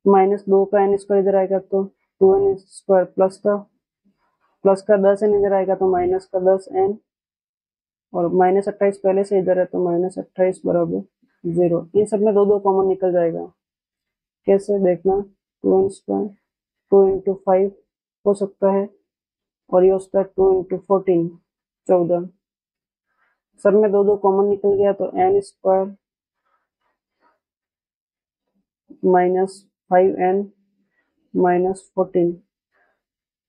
-2 का n स्क्वायर इधर आएगा तो 2n स्क्वायर प्लस का 10n इधर आएगा तो माइनस का 10n और -28 पहले से इधर है तो -28 बराबर 0। इन सब में 2 कॉमन निकल जाएगा। कैसे देखना, 2n स्क्वायर 2 इंटू 5 हो सकता है और ये होता है 2 इंटू 14 14। सब में दो दो कॉमन निकल गया तो n square minus 5n minus 14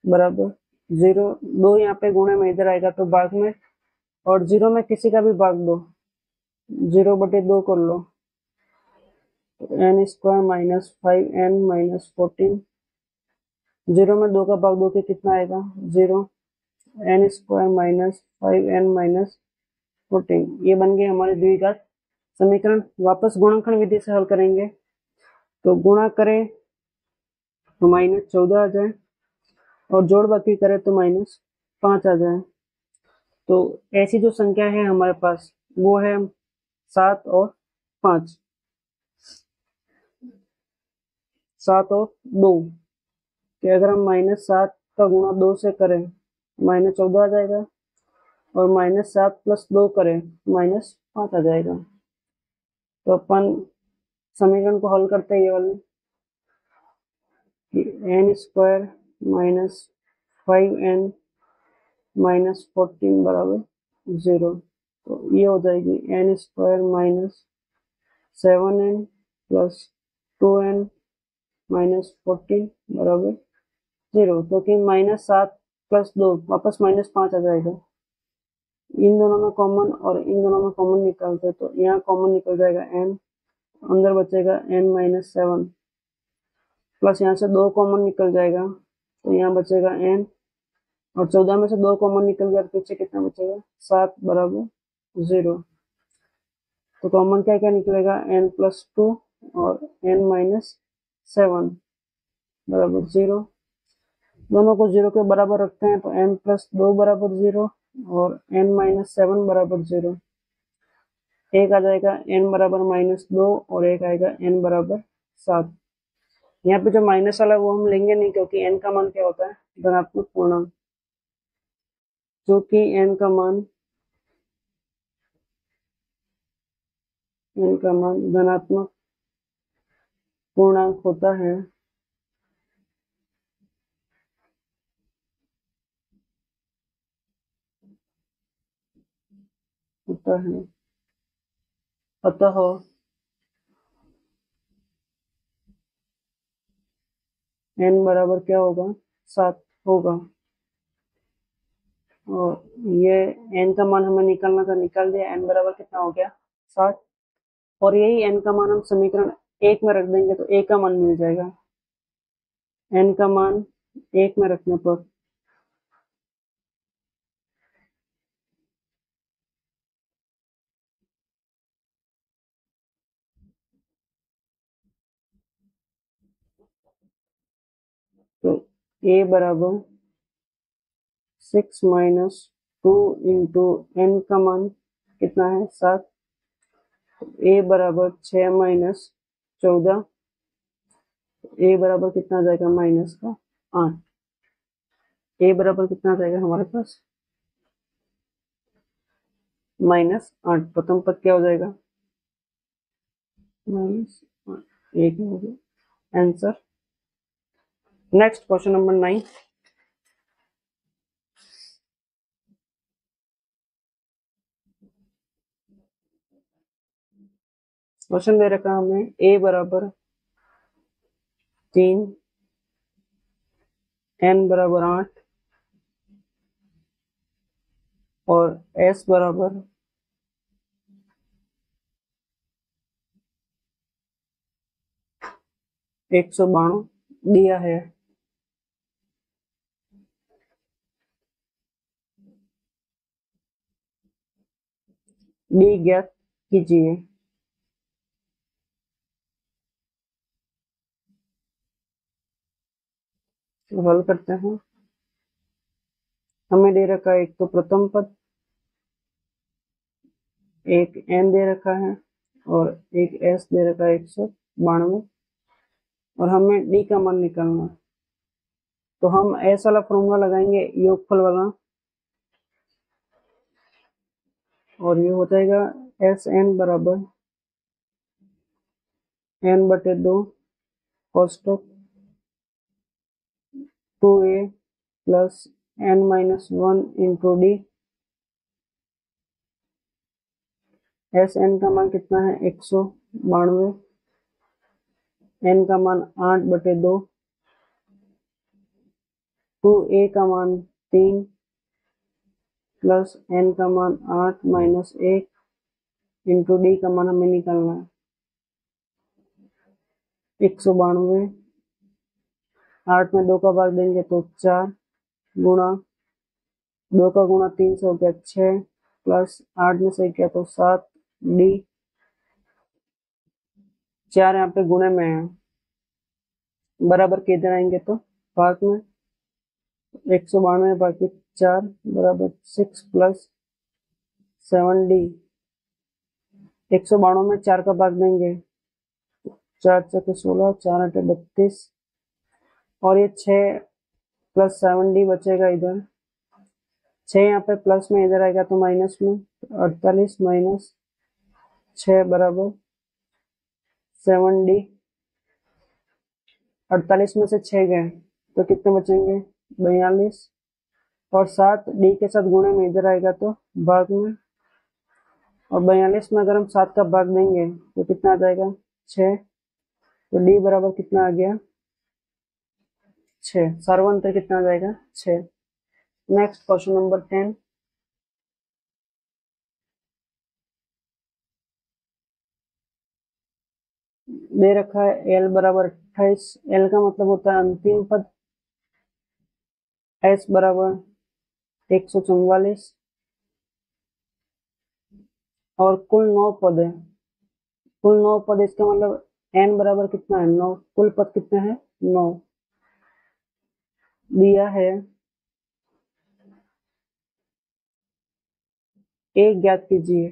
बराबर 0। दो यहाँ पे गुणे में इधर आएगा तो भाग में, और 0 में किसी का भी भाग दो, 0/2 कर लो तो n square minus 5n minus 14। 0 में 2 का भाग दो के कितना आएगा 0। n square minus 5n minus 14 ये बन गए हमारे द्विघात समीकरण। वापस गुणनखंड विधि से हल करेंगे तो गुणा करें तो -14 आ जाए और जोड़ बाकी करें तो -5 आ जाए। तो ऐसी जो संख्या है हमारे पास वो है 7 और 5, 7 और 2 कि अगर हम -7 का गुणा 2 से करें -14 आ जाएगा और -7 + 2 करें -5 आ जाएगा। तो अपन समीकरण को हल करते हैं ये वाले कि n square minus 5n minus 14 बराबर 0। तो ये हो जाएगी n square minus 7n plus 2n minus 14 बराबर 0। तो कि -7 + 2 वापस -5 आ जाएगा। इन दोनों में कॉमन और इन दोनों में कॉमन निकालते तो यहाँ कॉमन निकल जाएगा n, अंदर बचेगा n माइनस 7 प्लस यहाँ से 2 कॉमन निकल जाएगा तो यहाँ बचेगा n, और 14 में से 2 कॉमन निकल गया तो पीछे कितना बचेगा 7 बराबर 0। तो कॉमन क्या क्या निकलेगा n + 2 और n माइनस 7 बराबर 0। दोनों को 0 के बराबर रखते हैं तो n + 2 बराबर 0 और n माइनस 7 बराबर 0। एक आ जाएगा n बराबर -2 और एक आएगा n बराबर 7। यहाँ पे जो माइनस वाला वो हम लेंगे नहीं क्योंकि n का मान क्या होता है धनात्मक पूर्णांक, जो कि n का मान धनात्मक पूर्णांक होता है। अतः n बराबर क्या होगा 7 होगा। और ये n का मान हमें निकालना था, निकाल दिया। n बराबर कितना हो गया 7। और यही n का मान हम समीकरण 1 में रख देंगे तो a का मान मिल जाएगा। n का मान 1 में रखने पर तो a बराबर 6 माइनस 2 इंटू n का मान कितना है 7। a बराबर 6 माइनस 14, a बराबर कितना आ जाएगा माइनस का 8। a बराबर कितना आ जाएगा हमारे पास -8। प्रथम पद क्या हो जाएगा -8, एक हो गया answer. Next question number 9। Question दे रखा हमें a बराबर 3, n बराबर 8 और s बराबर 192 दिया है। d ज्ञात कीजिए। तो हल करते हैं। हमें दे रखा है एक तो प्रथम पद, एक n दे रखा है और एक s दे रखा है 192 और हमें d का मान निकालना है। तो हम s वाला फॉर्मूला लगाएंगे योगफल वाला और ये हो जाएगा Sn बराबर n/2 कोष्टक 2a plus n-1 into d S N का मान कितना है 192, एन का मान 8/2, 2a का मान 3 प्लस एन का मान 8 माइनस 1 इंटू डी का मान हमें निकालना है 192, 8 में 2 का भाग देंगे तो 4 गुणा 2 का गुणा 3 से हो गया 6 प्लस 8 में से किया तो 7 डी 4 यहाँ पे गुणे में है बराबर किधर आएंगे तो भाग में 192 बाकी 4 बराबर 6 प्लस 7 डी 192 में 4 का भाग देंगे 4 चौके 16 4 8 32 और ये 6 प्लस 7 डी बचेगा इधर 6 यहाँ पे प्लस में इधर आएगा तो माइनस में 48 माइनस 6 बराबर 7 डी 48 में से 6 गए तो कितने बचेंगे 42 और 7 डी के साथ गुणे में इधर आएगा तो भाग में और 42 में अगर हम 7 का भाग देंगे तो कितना आ जाएगा 6 तो डी बराबर कितना आ गया 6 सर्वांतर कितना आ जाएगा 6। नेक्स्ट क्वेश्चन नंबर 10 दे रखा है एल बराबर 28 एल का मतलब होता है अंतिम पद एस बराबर 144 और कुल 9 पद है कुल 9 पद इसका मतलब एन बराबर कितना है 9 कुल पद कितने हैं 9 दिया है एक ज्ञात कीजिए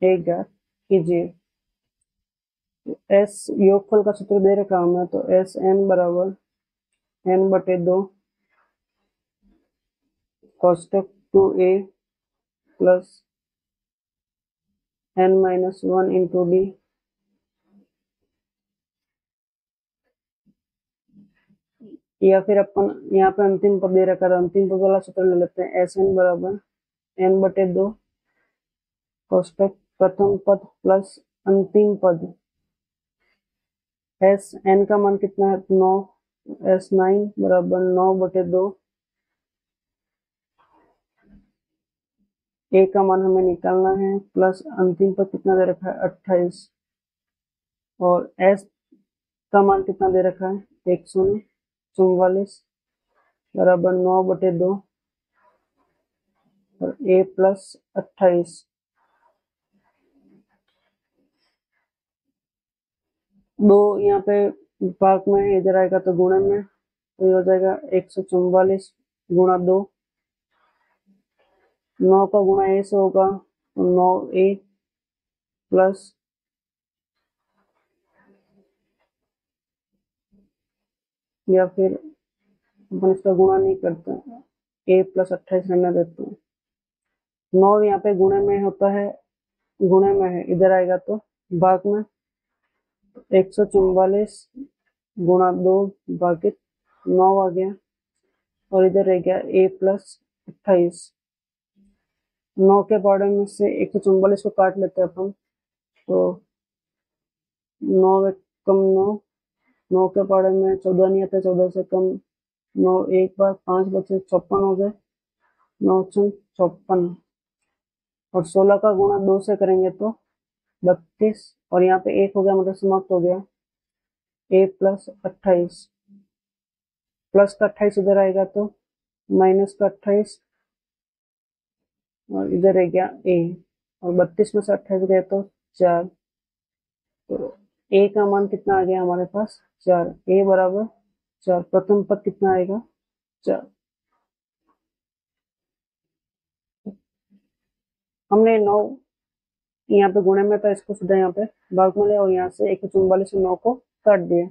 एक ज्ञात कीजिए एस योगफल का सूत्र दे रखा हूं मैं तो एस एन बराबर n/2 कोष्टक 2a plus n-1 into D या फिर अपन यहाँ पे अंतिम पद दे रखा था अंतिम पद वाला सूत्र ले लेते हैं एस एन बराबर n/2 कोष्टक प्रथम पद प्लस अंतिम पद एस एन का मान कितना है 9 S9 बराबर 9/2 ए का मान हमें निकालना है प्लस अंतिम पद कितना दे रखा है 28 और एस का मान कितना दे रखा है 144 बराबर 9/2 और ए प्लस 28 दो यहाँ पे भाग में इधर आएगा तो गुणे में तो ये हो जाएगा 144 गुणा 2 9 का गुणा ए से होगा तो 9a प्लस या फिर अपन इसका गुणा नहीं करते ए प्लस 28 रहने देते हैं 9 यहाँ पे गुणे में होता है गुणे में है इधर आएगा तो भाग में 144 गुणा 2 भागित 9 आ गया और इधर रह गया a प्लस 28 9 के पाड़े में से 144 को काट लेते हैं अपन तो 9 कम 9 9 के पाड़े में 14 नहीं आता 14 से कम 9 एक बार 5 बचे 54 हो गए 9 54 और 16 का गुणा 2 से करेंगे तो 32 और यहाँ पे 1 हो गया मतलब समाप्त हो गया a प्लस 28 प्लस का 28 इधर आएगा तो माइनस का 28 और इधर रह गया a और 32 में से 28 गए तो 4 तो a का मान कितना आ गया हमारे पास 4 a बराबर 4 प्रथम पद कितना आएगा 4 हमने 9 यहाँ पे गुणे में था इसको सीधा यहाँ पे भाग में लिया और यहाँ से 144 से 9 को काट दिया।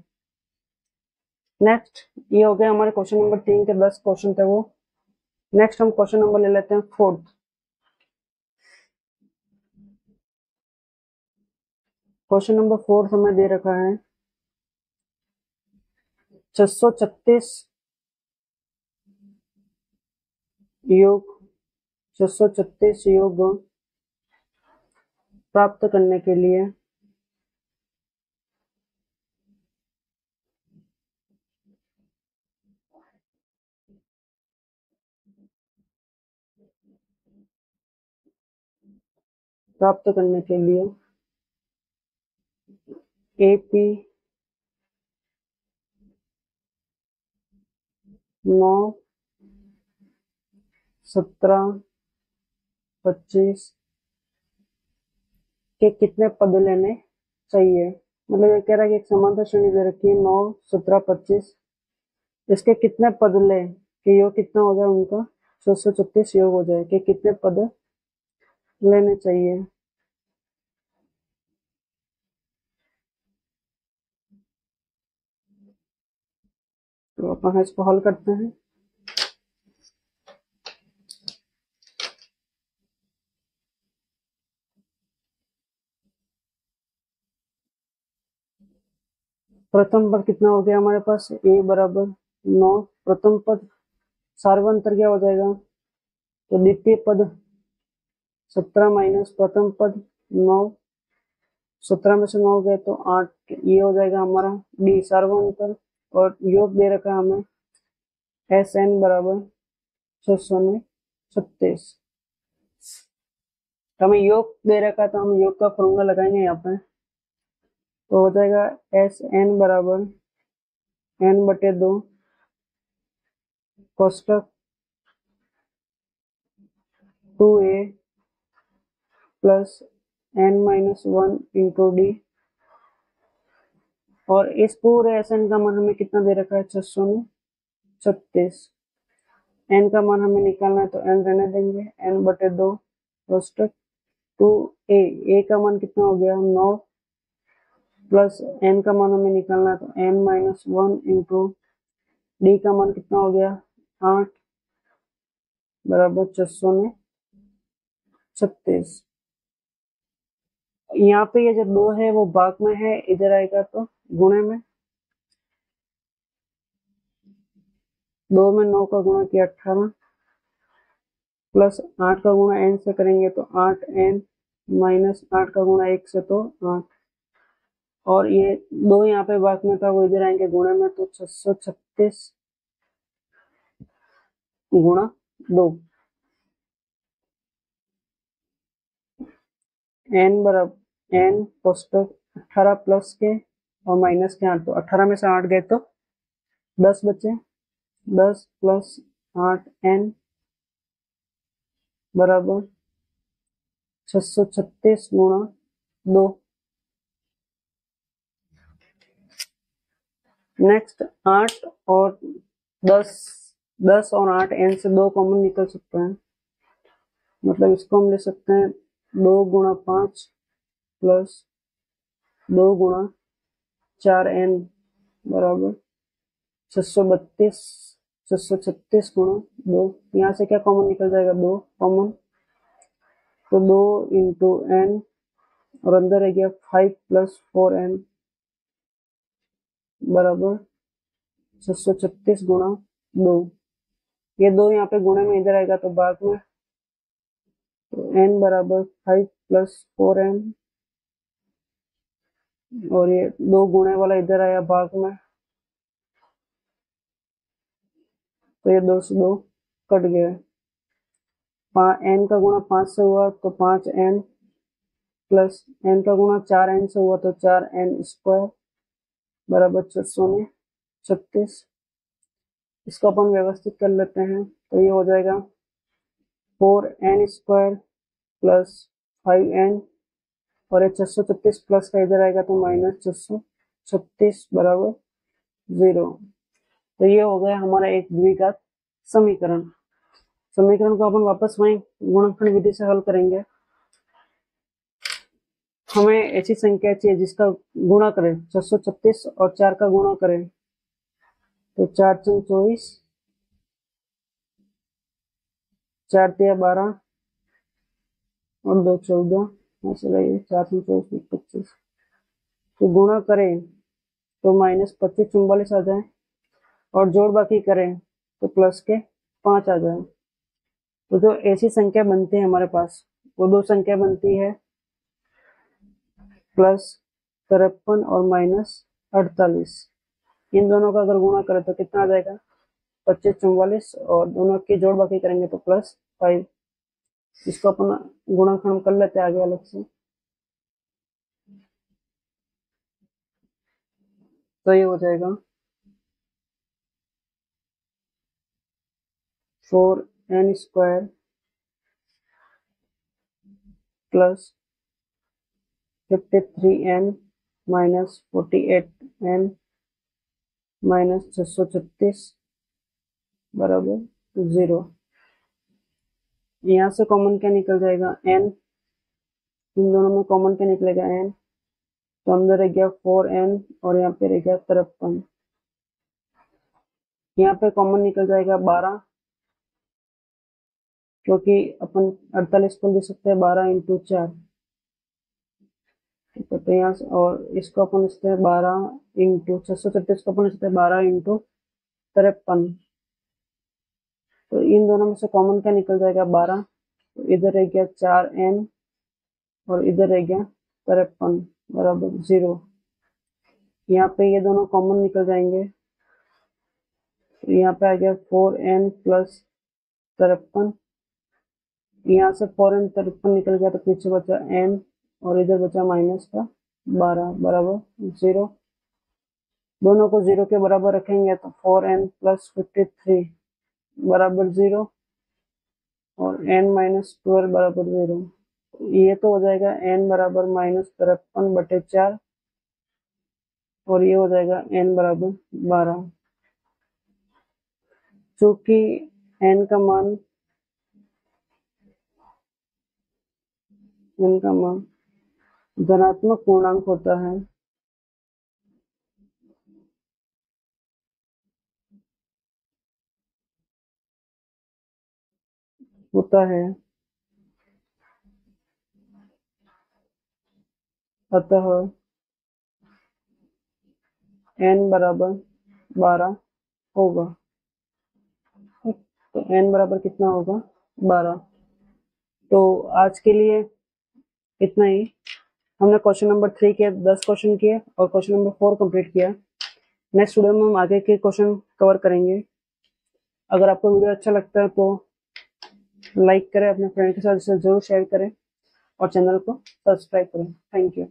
नेक्स्ट ये हो गया हमारे क्वेश्चन नंबर 3 के 10 क्वेश्चन थे वो। नेक्स्ट हम क्वेश्चन नंबर ले लेते हैं 4th। क्वेश्चन नंबर 4 हमें दे रखा है 636 योग 636 योग प्राप्त करने के लिए AP 9 17 25 के कितने पद लेने चाहिए। मतलब ये कह रहा है कि एक समांतर श्रेणी दे रखी है 9 17 25, इसके कितने पद ले कि योग कितना हो जाए उनका 636 योग हो जाए कि कितने पद लेने चाहिए। तो अपन इसको हल करते हैं। प्रथम पद कितना हो गया हमारे पास a बराबर 9, प्रथम पद सार्वंतर क्या हो जाएगा, तो द्वितीय पद 17 माइनस प्रथम पद 9, 17 में से 9 गए तो 8, ये हो जाएगा हमारा डी सार्वंतर। और योग दे रखा है हमें SN बराबर 636। हमें योग दे रखा है तो हम योग का फॉर्मूला लगाएंगे यहाँ पे, तो हो जाएगा SN बराबर n/2 कोष्टक 2a plus n-1 into d. और इस पूरे SN का मान हमें कितना दे रखा है 636। n का मान हमें निकालना है तो n रहने देंगे, n/2 कोष्टक 2a, a का मान कितना हो गया 9 प्लस n का मान हमें निकालना है तो n-1 इंटू डी का मान कितना हो गया 8 बराबर 636। यहाँ पे ये जो 2 है वो भाग में है, इधर आएगा तो गुणे में, 2 में 9 का गुणा किया 18 प्लस 8 का गुणा n से करेंगे तो 8n माइनस 8 का गुणा 1 से तो 8, और ये 2 यहाँ पे भाग में था वो इधर आएंगे गुणे में, तो 636 गुणा 2, n बराबर n कोष्टक 18 प्लस के और माइनस के 8, तो 18 में से 8 गए तो 10 बचे, 10 प्लस 8n बराबर 636 गुणा 2। नेक्स्ट 8 और 10, 10 और 8 n से 2 कॉमन निकल सकते हैं, मतलब इसको हम ले सकते हैं 2 गुणा 5 प्लस 2 गुणा 4n बराबर 636, 636 गुणा 2। यहाँ से क्या कॉमन निकल जाएगा 2 कॉमन, तो 2 इंटू n और अंदर रह गया 5 प्लस 4n बराबर 636 गुणा 2। ये 2 यहाँ पे गुणे में इधर आएगा तो भाग में, तो n बराबर 5 प्लस 4n और ये 2 गुणे वाला इधर आया भाग में, तो ये 2 से 2 कट गया। n का गुणा 5 से हुआ तो 5n प्लस n का गुणा 4n से हुआ तो 4n स्क्वायर बराबर 636। इसको अपन व्यवस्थित कर लेते हैं, तो ये हो जाएगा 4n स्क्वायर प्लस 5n और ये 636 प्लस का इधर आएगा तो माइनस 636 बराबर 0। तो ये हो गया हमारा एक द्विघात समीकरण। समीकरण को अपन वापस वहीं गुणनखंड विधि से हल करेंगे। हमें ऐसी संख्या चाहिए जिसका गुणा करें 636 और 4 का गुणा करें तो 4 × 24, 4 × 12 और 2 14, ऐसे रहिए 4 × 24 25। तो गुणा करें तो -25 44 आ जाए और जोड़ बाकी करें तो प्लस के 5 आ जाए। तो जो ऐसी संख्या बनती है हमारे पास वो दो संख्या बनती है, +53 और -48। इन दोनों का अगर गुणा करें तो कितना आ जाएगा, 25 44, और दोनों की जोड़ बाकी करेंगे तो +5। इसको अपना गुणनखंड कर लेते हैं आगे अलग से। तो ये हो जाएगा 4n² plus 53n minus 48n minus 636 बराबर 0। यहाँ से कॉमन क्या निकल जाएगा, n। इन दोनों में कॉमन क्या निकलेगा, n। तो अंदर रह गया 4n और यहाँ पे रह गया 53। यहाँ पे कॉमन निकल जाएगा 12, क्योंकि अपन 48 को लिख सकते हैं 12 × 4। तो यहाँ से, और इसको अपन लिखते हैं 12 × 636 को अपन लिखते हैं 12 × 53। तो इन दोनों में से कॉमन क्या निकल जाएगा, 12। तो इधर रह गया 4n और इधर रह गया 53 बराबर 0। यहाँ पे ये दोनों कॉमन निकल जाएंगे, तो यहाँ पे आ गया 4n प्लस 53। यहाँ से 4n 53 निकल गया तो पीछे बचा n और इधर बचा -12 बराबर 0। दोनों को 0 के बराबर रखेंगे तो 4n प्लस 53 बराबर 0 और n माइनस 12 बराबर 0। ये तो हो जाएगा n बराबर -53/4 और ये हो जाएगा n बराबर 12। चूंकि n का मान धनात्मक पूर्णांक होता है, अतः n बराबर 12 होगा। तो n बराबर कितना होगा, 12। तो आज के लिए इतना ही। हमने क्वेश्चन नंबर 3 के 10 क्वेश्चन किए और क्वेश्चन नंबर 4 कंप्लीट किया। नेक्स्ट वीडियो में हम आगे के क्वेश्चन कवर करेंगे। अगर आपको वीडियो अच्छा लगता है तो लाइक करें, अपने फ्रेंड के साथ इसे जरूर शेयर करें और चैनल को सब्सक्राइब करें। Thank you.